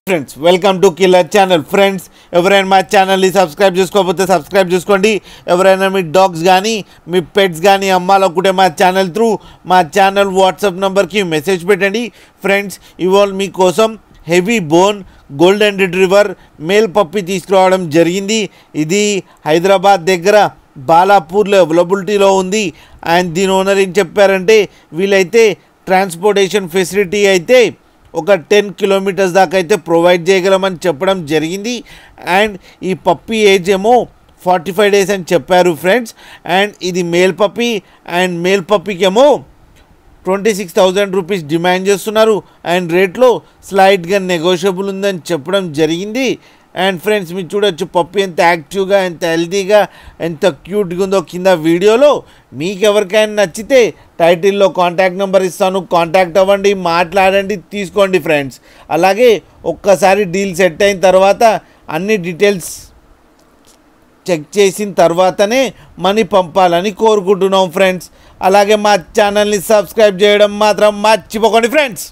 Friends welcome to killer channel. Friends ఎవరైనా మా ఛానల్ని సబ్స్క్రైబ్ చేసుకోకపోతే సబ్స్క్రైబ్ చేసుకోండి. ఎవరైనా మీ డాగ్స్ కానీ మీ పెట్స్ కానీ అమ్మాలనుకుంటే మా ఛానల్ త్రూ మా ఛానల్ వాట్సాప్ నెంబర్కి మెసేజ్ పెట్టండి. ఫ్రెండ్స్ ఇవాళ మీకోసం heavy bone golden retriever male puppy తీసుకురావడం జరిగింది. ఇది హైదరాబాద్ దగ్గర బాలాపూర్లో అవైలబిలిటీలో ఉంది. అండ్ దీని ఓనర్ ఏం చెప్పారంటే వీళ్ళైతే ట్రాన్స్పోర్టేషన్ ఫెసిలిటీ అయితే ఒక 10 కిలోమీటర్స్ దాకా అయితే ప్రొవైడ్ చేయగలమని చెప్పడం జరిగింది. అండ్ ఈ పప్పి ఏజ్ ఏమో 45 డేస్ అని చెప్పారు ఫ్రెండ్స్. అండ్ ఇది మేల్ పప్పి అండ్ మేల్ పప్పికి ఏమో 26,000 రూపీస్ డిమాండ్ చేస్తున్నారు. అండ్ రేట్లో స్లైడ్గా నెగోషియబుల్ ఉందని చెప్పడం జరిగింది. అండ్ ఫ్రెండ్స్ మీరు చూడొచ్చు పప్పి ఎంత యాక్టివ్గా ఎంత హెల్తీగా ఎంత క్యూట్గా ఉందో కింద వీడియోలో. మీకు ఎవరికైనా నచ్చితే టైటిల్లో కాంటాక్ట్ నెంబర్ ఇస్తాను, కాంటాక్ట్ అవ్వండి, మాట్లాడండి, తీసుకోండి ఫ్రెండ్స్. అలాగే ఒక్కసారి డీల్ సెట్ అయిన తర్వాత అన్ని డీటెయిల్స్ చెక్ చేసిన తర్వాతనే మనీ పంపాలని కోరుకుంటున్నాం ఫ్రెండ్స్. అలాగే మా ఛానల్ని సబ్స్క్రైబ్ చేయడం మాత్రం మర్చిపోకండి ఫ్రెండ్స్.